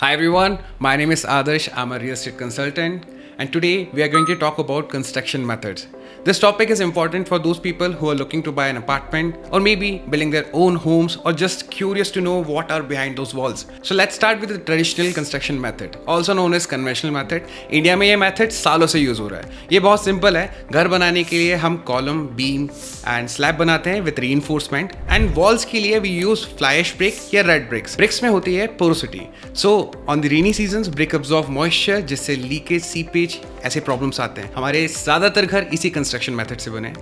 Hi everyone, my name is Adarsh. I'm a real estate consultant and today we are going to talk about construction methods. This topic is important for those people who are looking to buy an apartment or maybe building their own homes or just curious to know what are behind those walls. So let's start with the traditional construction method, also known as conventional method. India में ये method सालों से use हो रहा है. ये बहुत simple है. घर बनाने के लिए हम कॉलम, बीम एंड स्लैब बनाते हैं विद रीइंफोर्समेंट एंड वॉल्स के लिए we use fly ash brick या रेड ब्रिक्स. ब्रिक्स में होती है porosity. So on the rainy seasons brick absorb moisture जिससे लीकेज, सीपेज ऐसे प्रॉब्लम्स आते हैं. हमारे ज्यादातर घर इसी कंस्ट्रक्शन मेथड से बने.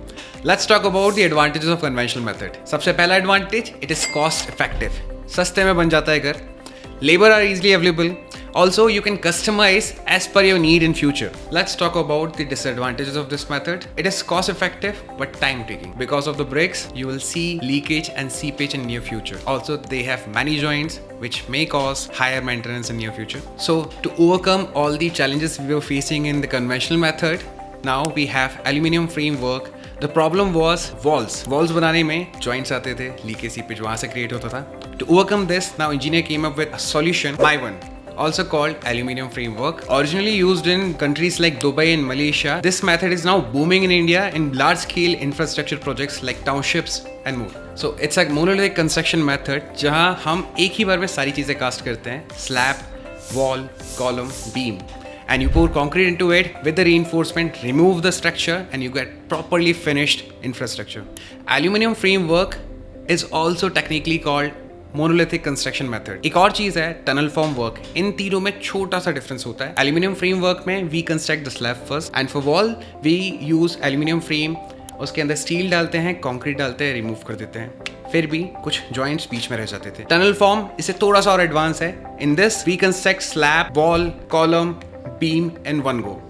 Let's talk about the advantages of conventional method. सबसे पहला advantage, it is cost effective. सस्ते में बन जाता है घर. Labour are easily available. Also, you can customize as per your need in future. Let's talk about the disadvantages of this method. It is cost effective but time taking. Because of the bricks, you will see leakage and seepage in near future. Also, they have many joints which may cause higher maintenance in near future. So, to overcome all the challenges we were facing in the conventional method, now we have aluminium framework. The problem was walls. Walls बनाने में joints आते थे, leakage, seepage वहाँ से create होता था. To overcome this, now engineer came up with a solution, MyOne, also called aluminium framework. Originally used in countries like Dubai and Malaysia, this method is now booming in India in large scale infrastructure projects like townships and more. So it's a monolithic construction method जहाँ हम एक ही बार में सारी चीजें cast करते हैं. Slab, wall, column, beam, and you pour concrete into it with the reinforcement, remove the structure and you get properly finished infrastructure. Aluminium framework is also technically called monolithic construction method. एक और चीज है tunnel form work. इन तीनों में छोटा सा difference होता है. एल्यूमिनियम फ्रेम वर्क में we construct the slab first and for wall we use aluminium frame. उसके अंदर स्टील डालते हैं, कंक्रीट डालते हैं, रिमूव कर देते हैं. फिर भी कुछ जॉइंट्स बीच में रह जाते थे. टनल फॉर्म इससे थोड़ा सा और एडवांस है. In this we construct slab, wall, column, beam in one go.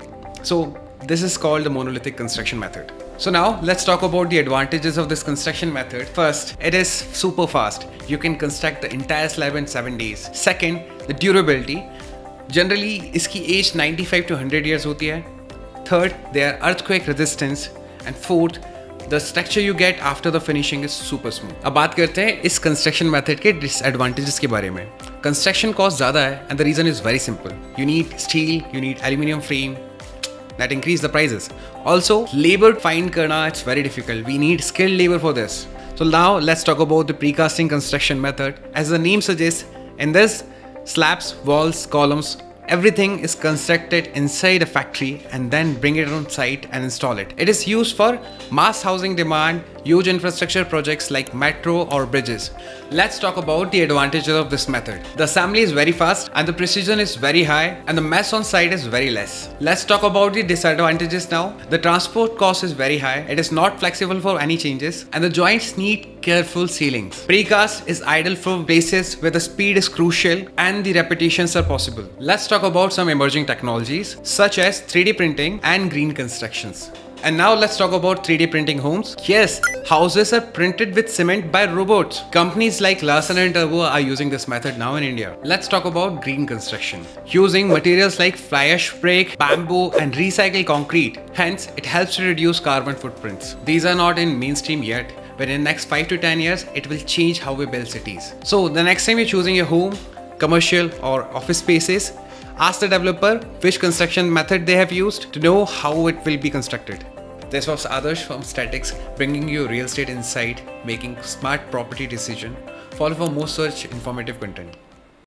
So this is called the monolithic construction method. So now let's talk about the advantages of this construction method. First, it is super fast. You can construct the entire slab in 7 days. Second, the durability. Generally, इसकी age 95 to 100 years होती है. Third, they are earthquake resistance. And fourth, the structure you get after the finishing is super smooth. अब बात करते हैं इस construction method के disadvantages के बारे में. Construction cost ज़्यादा है and the reason is very simple. You need steel, you need aluminium frame. That increase the prices. Also, labor find karna, it's very difficult. We need skilled labor for this. So now let's talk about the precasting construction method. As the name suggests, in this slabs, walls, columns, everything is constructed inside a factory and then bring it on site and install it. It is used for mass housing demand, huge infrastructure projects like metro or bridges. Let's talk about the advantages of this method. The assembly is very fast and the precision is very high and the mess on site is very less. Let's talk about the disadvantages now. The transport cost is very high. It is not flexible for any changes and the joints need careful sealings. Precast is ideal for places where the speed is crucial and the repetitions are possible. Let's talk about some emerging technologies such as 3D printing and green constructions. And now let's talk about 3D printing homes. Yes, houses are printed with cement by robots. Companies like Larsen & Toubro are using this method now in India. Let's talk about green construction. Using materials like fly ash brick, bamboo and recycled concrete. Hence, it helps to reduce carbon footprints. These are not in mainstream yet, but in the next 5 to 10 years, it will change how we build cities. So the next time you're choosing your home, commercial or office spaces, ask the developer which construction method they have used to know how it will be constructed. This was Adarsh from Statics, bringing you real estate insight, making smart property decision. Follow for more such informative content.